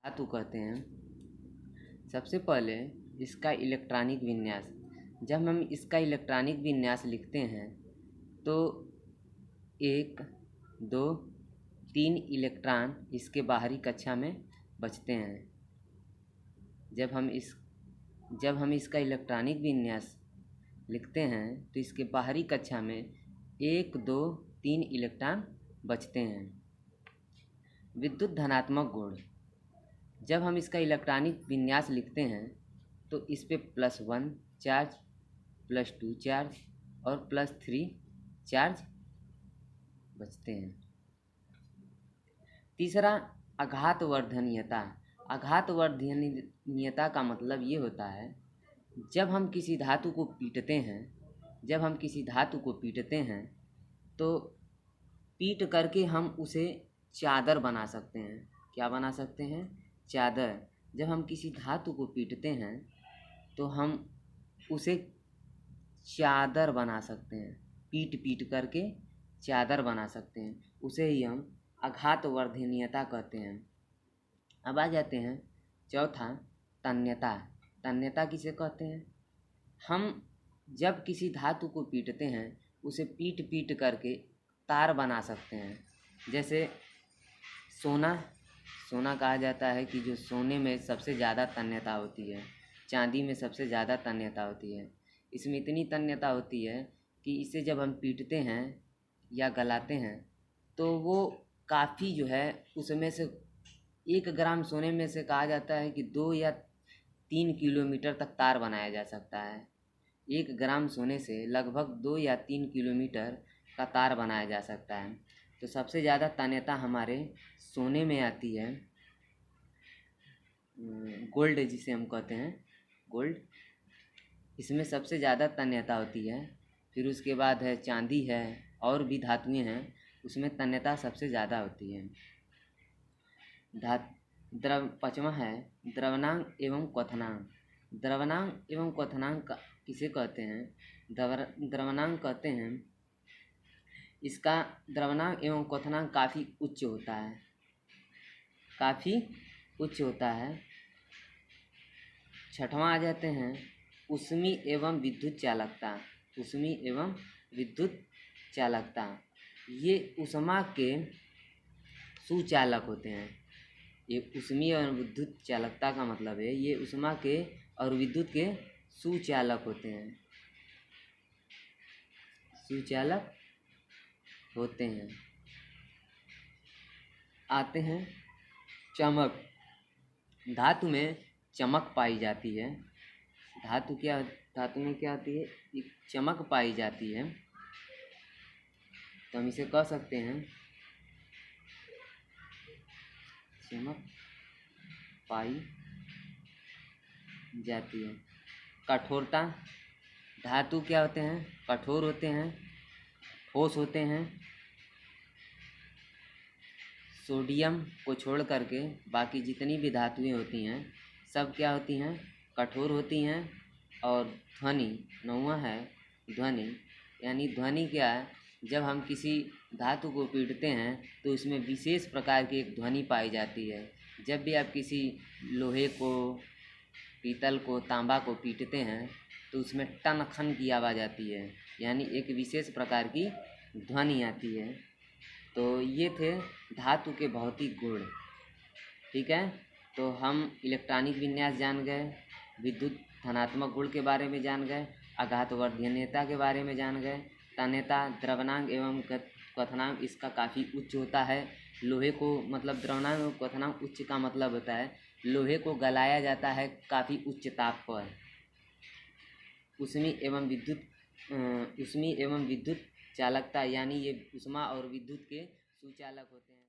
धातु कहते हैं। सबसे पहले इसका इलेक्ट्रॉनिक विन्यास। जब हम इसका इलेक्ट्रॉनिक विन्यास लिखते हैं तो 1, 2, 3 इलेक्ट्रॉन इसके बाहरी कक्षा में बचते हैं। जब हम इसका इलेक्ट्रॉनिक विन्यास लिखते हैं तो इसके बाहरी कक्षा में 1, 2, 3 इलेक्ट्रॉन बचते हैं। विद्युत धनात्मक गुण। जब हम इसका इलेक्ट्रॉनिक विन्यास लिखते हैं तो इस पे +1 चार्ज, +2 चार्ज और +3 चार्ज बचते हैं। तीसरा, आघातवर्धनीयता। आघातवर्धनीयता का मतलब ये होता है, जब हम किसी धातु को पीटते हैं तो पीट करके हम उसे चादर बना सकते हैं। क्या बना सकते हैं? चादर। जब हम किसी धातु को पीटते हैं तो हम उसे चादर बना सकते हैं। पीट करके चादर बना सकते हैं, उसे ही हम आघातवर्धनीयता कहते हैं। अब आ जाते हैं चौथा, तन्यता। तन्यता किसे कहते हैं? हम जब किसी धातु को पीटते हैं उसे पीट करके तार बना सकते हैं। जैसे सोना कहा जाता है कि जो सोने में सबसे ज़्यादा तन्यता होती है, चांदी में सबसे ज़्यादा तन्यता होती है। इसमें इतनी तन्यता होती है कि इसे जब हम पीटते हैं या गलाते हैं तो वो काफ़ी जो है, उसमें से 1 ग्राम सोने में से कहा जाता है कि 2 या 3 किलोमीटर तक तार बनाया जा सकता है। 1 ग्राम सोने से लगभग 2 या 3 किलोमीटर का तार बनाया जा सकता है। तो सबसे ज़्यादा तन्यता हमारे सोने में आती है, गोल्ड जिसे हम कहते हैं, गोल्ड। इसमें सबसे ज़्यादा तन्यता होती है। फिर उसके बाद है चांदी है, और भी धातुएं हैं, उसमें तन्यता सबसे ज़्यादा होती है। पाँचवा है द्रवणांक एवं क्वथनांक। द्रवणांक एवं क्वथनांक किसे कहते हैं? द्रवणांक कहते हैं, इसका द्रवणांक एवं क्वथनांक काफ़ी उच्च होता है। छठवां आ जाते हैं ऊष्मी एवं विद्युत चालकता। ऊष्मी एवं विद्युत चालकता, ये ऊष्मा के सुचालक होते हैं। ये ऊष्मी और विद्युत चालकता का मतलब है, ये ऊष्मा के और विद्युत के सुचालक होते हैं। सुचालक होते हैं। आते हैं चमक। धातु में चमक पाई जाती है। धातु में क्या होती है? एक चमक पाई जाती है। तो हम इसे कह सकते हैं चमक पाई जाती है। कठोरता। धातु क्या होते हैं? कठोर होते हैं, ठोस होते हैं। सोडियम को छोड़ करके बाकी जितनी भी धातुएं होती हैं सब क्या होती हैं? कठोर होती हैं। और ध्वनि, 9वां है ध्वनि। यानी ध्वनि क्या है? जब हम किसी धातु को पीटते हैं तो इसमें विशेष प्रकार की एक ध्वनि पाई जाती है। जब भी आप किसी लोहे को, पीतल को, तांबा को पीटते हैं तो उसमें टन खन की आवाज़ आती है, यानी एक विशेष प्रकार की ध्वनि आती है। तो ये थे धातु के भौतिक गुण। ठीक है, तो हम इलेक्ट्रॉनिक विन्यास जान गए, विद्युत धनात्मक गुण के बारे में जान गए, आघातवर्धनीयता के बारे में जान गए, तन्यता, द्रवणांक एवं क्वथनांक इसका काफ़ी उच्च होता है। लोहे को, मतलब द्रवणांक और क्वथनांक उच्च का मतलब होता है लोहे को गलाया जाता है काफ़ी उच्च ताप पर। ऊष्मी एवं विद्युत चालकता, यानी ये ऊष्मा और विद्युत के सुचालक होते हैं।